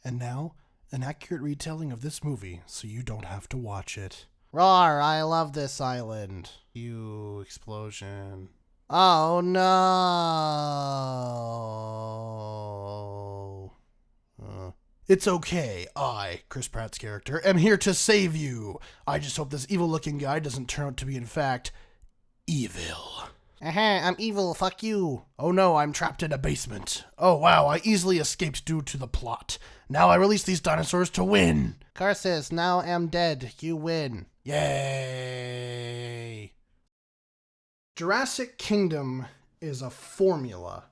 And now, an accurate retelling of this movie so you don't have to watch it. Roar, I love this island. You explosion. Oh no. It's okay. I, Chris Pratt's character, am here to save you. I just hope this evil-looking guy doesn't turn out to be, in fact, evil. I'm evil, fuck you. Oh no, I'm trapped in a basement. Oh wow, I easily escaped due to the plot. Now I release these dinosaurs to win. Curses, now am dead. You win. Yay! Jurassic Kingdom is a formula.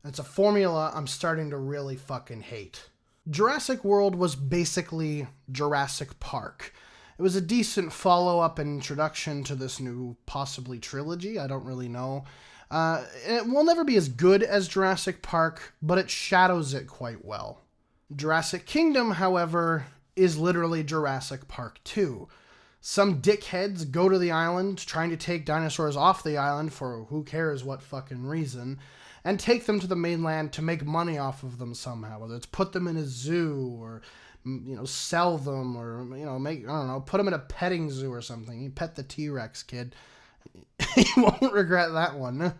It's a formula I'm starting to really fucking hate. Jurassic World was basically Jurassic Park. It was a decent follow-up and introduction to this new, possibly trilogy. I don't really know. It will never be as good as Jurassic Park, but it shadows it quite well. Jurassic Kingdom, however, is literally Jurassic Park 2. Some dickheads go to the island trying to take dinosaurs off the island for who cares what fucking reason, and take them to the mainland to make money off of them somehow, whether it's put them in a zoo or, sell them or, put them in a petting zoo or something. You pet the T-Rex, kid. You won't regret that one.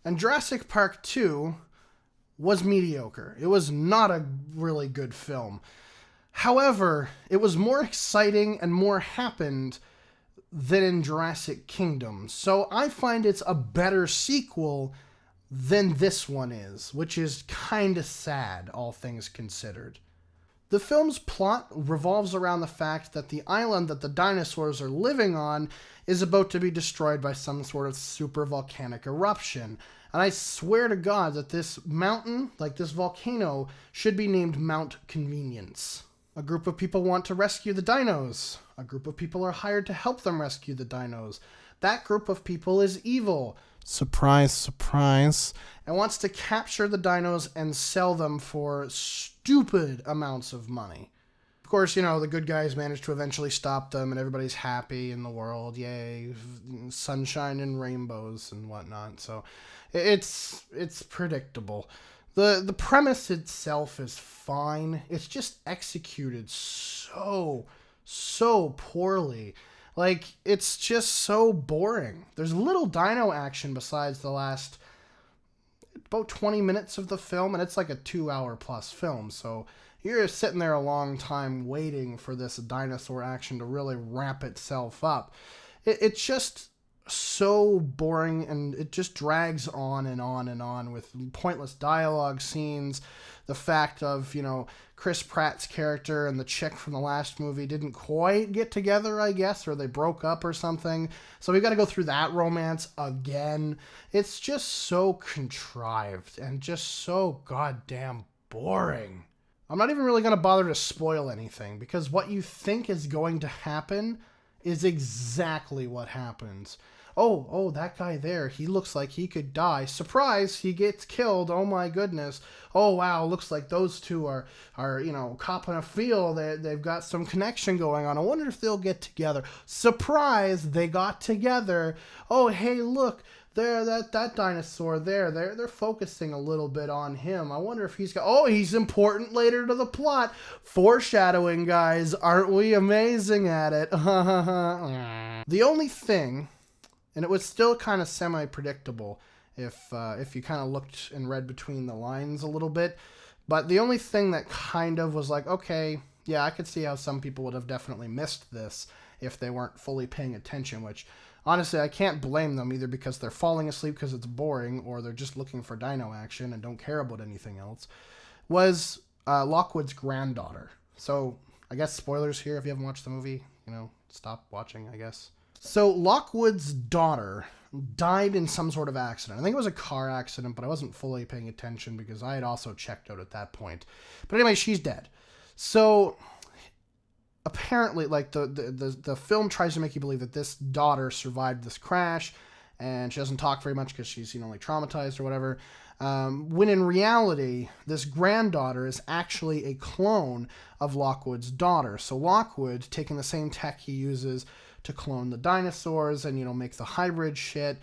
And Jurassic Park 2 was mediocre. It was not a really good film. However, it was more exciting and more happened than in Jurassic Kingdom. So I find it's a better sequel than this one is, which is kind of sad, all things considered. The film's plot revolves around the fact that the island that the dinosaurs are living on is about to be destroyed by some sort of super volcanic eruption. And I swear to God that this mountain, like this volcano, should be named Mount Convenience. A group of people want to rescue the dinos. A group of people are hired to help them rescue the dinos. That group of people is evil. Surprise, surprise. And wants to capture the dinos and sell them for stupid amounts of money. Of course, the good guys manage to eventually stop them and everybody's happy in the world. Yay, sunshine and rainbows and whatnot. So it's predictable. The premise itself is fine. It's just executed so poorly. Like, it's just so boring. There's little dino action besides the last about 20 minutes of the film, and it's like a 2-hour plus film. So you're sitting there a long time waiting for this dinosaur action to really ramp itself up. It's just so boring, and it just drags on and on and on with pointless dialogue scenes. The fact of, Chris Pratt's character and the chick from the last movie didn't quite get together, I guess, or they broke up or something. So we got to go through that romance again. It's just so contrived and just so goddamn boring. I'm not even really going to bother to spoil anything, because what you think is going to happen is exactly what happens. Oh, that guy there, he looks like he could die. Surprise, he gets killed. Oh my goodness. Oh wow, looks like those two are copping a feel. They've got some connection going on. I wonder if they'll get together. Surprise, they got together. Oh, hey, look, there, that dinosaur there. They're focusing a little bit on him. I wonder if he's important later to the plot. Foreshadowing, guys. Aren't we amazing at it? The only thing, and it was still kind of semi-predictable if you kind of looked and read between the lines a little bit. But the only thing that kind of was like, okay, yeah, I could see how some people would have definitely missed this if they weren't fully paying attention, which honestly, I can't blame them, either because they're falling asleep because it's boring, or they're just looking for dino action and don't care about anything else, was Lockwood's granddaughter. So I guess spoilers here if you haven't watched the movie, stop watching, I guess. So Lockwood's daughter died in some sort of accident. I think it was a car accident, but I wasn't fully paying attention because I had also checked out at that point. But anyway, she's dead. So apparently, like, the film tries to make you believe that this daughter survived this crash, and she doesn't talk very much because she's, like, traumatized or whatever. When in reality, this granddaughter is actually a clone of Lockwood's daughter. So Lockwood, taking the same tech he uses to clone the dinosaurs and, make the hybrid shit,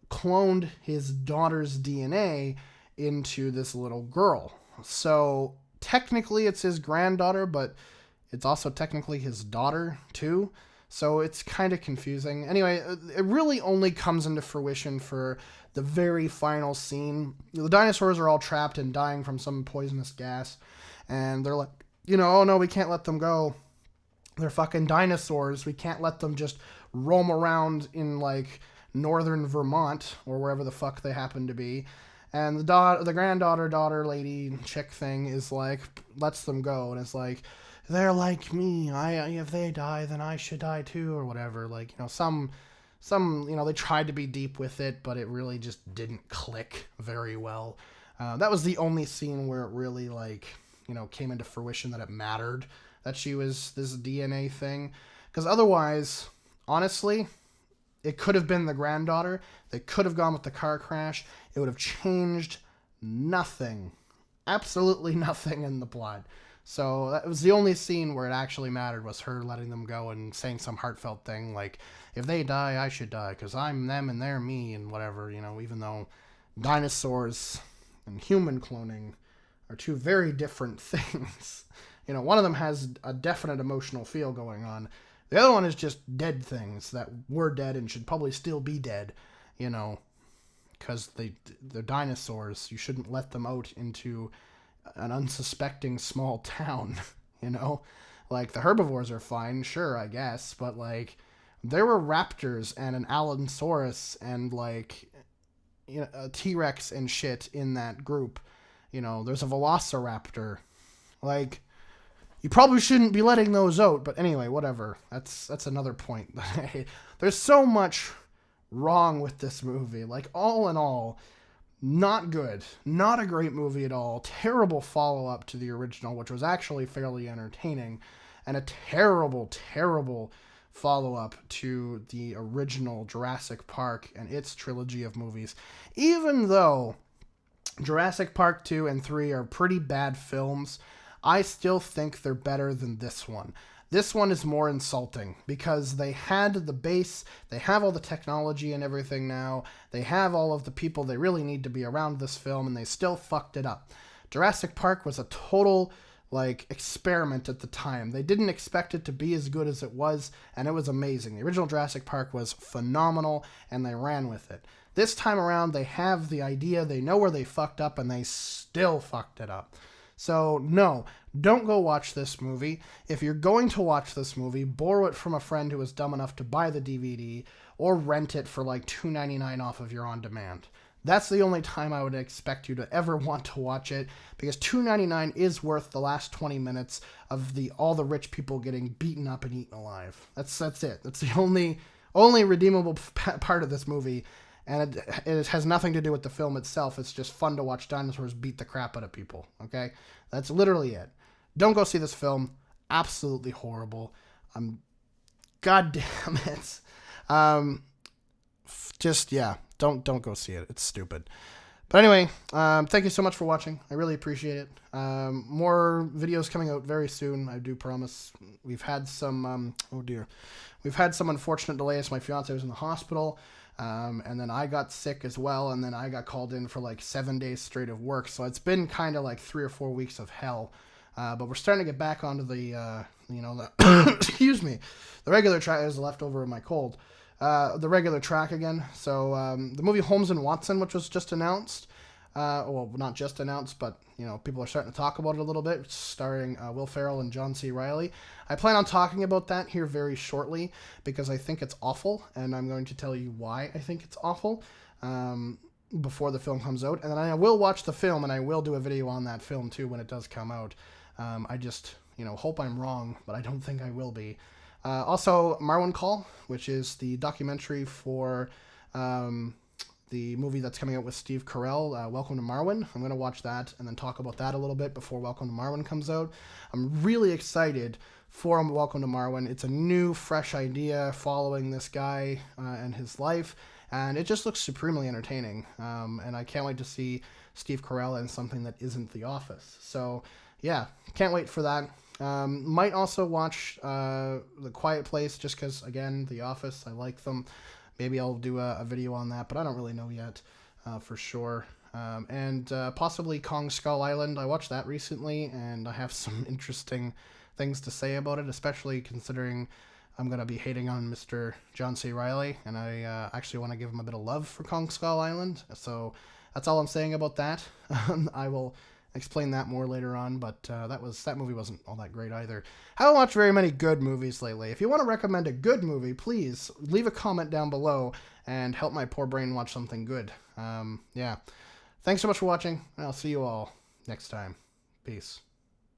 cloned his daughter's DNA into this little girl. So technically it's his granddaughter, but it's also technically his daughter too. So it's kind of confusing. Anyway, it really only comes into fruition for the very final scene. The dinosaurs are all trapped and dying from some poisonous gas. And they're like, oh no, we can't let them go. They're fucking dinosaurs. We can't let them just roam around in like northern Vermont or wherever the fuck they happen to be. And the granddaughter, daughter, lady, chick thing is like, lets them go. And it's like, they're like me. If they die, then I should die too, or whatever. Like, some, they tried to be deep with it, but it really just didn't click very well. That was the only scene where it really, like, came into fruition that it mattered that she was this DNA thing. Because otherwise, honestly, it could have been the granddaughter. They could have gone with the car crash. It would have changed nothing. Absolutely nothing in the plot. So that was the only scene where it actually mattered, was her letting them go and saying some heartfelt thing like, if they die, I should die, because I'm them and they're me, and whatever, even though dinosaurs and human cloning are two very different things. One of them has a definite emotional feel going on. The other one is just dead things that were dead and should probably still be dead, because they're dinosaurs. You shouldn't let them out into an unsuspecting small town, Like, the herbivores are fine, sure, I guess, but, like, there were raptors and an Allosaurus and, like, a T-Rex and shit in that group. There's a Velociraptor. Like, you probably shouldn't be letting those out, but anyway, whatever. That's another point. There's so much wrong with this movie. Like, all in all, not good. Not a great movie at all. Terrible follow-up to the original, which was actually fairly entertaining. And a terrible, terrible follow-up to the original Jurassic Park and its trilogy of movies. Even though Jurassic Park 2 and 3 are pretty bad films, I still think they're better than this one. This one is more insulting because they had the base, they have all the technology and everything now, they have all of the people they really need to be around this film, and they still fucked it up. Jurassic Park was a total, like, experiment at the time. They didn't expect it to be as good as it was, and it was amazing. The original Jurassic Park was phenomenal, and they ran with it. This time around, they have the idea, they know where they fucked up, and they still fucked it up. So, no, don't go watch this movie. If you're going to watch this movie, borrow it from a friend who was dumb enough to buy the DVD, or rent it for like $2.99 off of your on-demand. That's the only time I would expect you to ever want to watch it, because $2.99 is worth the last 20 minutes of all the rich people getting beaten up and eaten alive. That's it. That's the only redeemable part of this movie. And it has nothing to do with the film itself. It's just fun to watch dinosaurs beat the crap out of people, okay? That's literally it. Don't go see this film. Absolutely horrible. God damn it. Don't go see it. It's stupid. But anyway, thank you so much for watching. I really appreciate it. More videos coming out very soon, I do promise. We've had some, we've had some unfortunate delays. My fiance was in the hospital. And then I got sick as well, and then I got called in for like 7 days straight of work, so it's been kind of like 3 or 4 weeks of hell. But we're starting to get back onto the excuse me, the regular track is left over of my cold. The regular track again. So the movie Holmes and Watson, which was just announced, well, not just announced, but people are starting to talk about it a little bit, starring Will Ferrell and John C. Reilly. I plan on talking about that here very shortly because I think it's awful, and I'm going to tell you why I think it's awful before the film comes out. And then I will watch the film, and I will do a video on that film too when it does come out. I just hope I'm wrong, but I don't think I will be. Also, Marwen Call, which is the documentary for the movie that's coming out with Steve Carell, Welcome to Marwen. I'm going to watch that and then talk about that a little bit before Welcome to Marwen comes out. I'm really excited for Welcome to Marwen. It's a new, fresh idea following this guy and his life, and it just looks supremely entertaining. And I can't wait to see Steve Carell in something that isn't The Office. So, yeah, can't wait for that. Might also watch The Quiet Place just because, again, The Office, I like them. Maybe I'll do a video on that, but I don't really know yet for sure. and possibly Kong Skull Island. I watched that recently, and I have some interesting things to say about it, especially considering I'm going to be hating on Mr. John C. Reilly, and I actually want to give him a bit of love for Kong Skull Island. So that's all I'm saying about that. I will explain that more later on, but that movie wasn't all that great either. I haven't watched very many good movies lately. If you want to recommend a good movie, please leave a comment down below and help my poor brain watch something good. Yeah. Thanks so much for watching, and I'll see you all next time. Peace.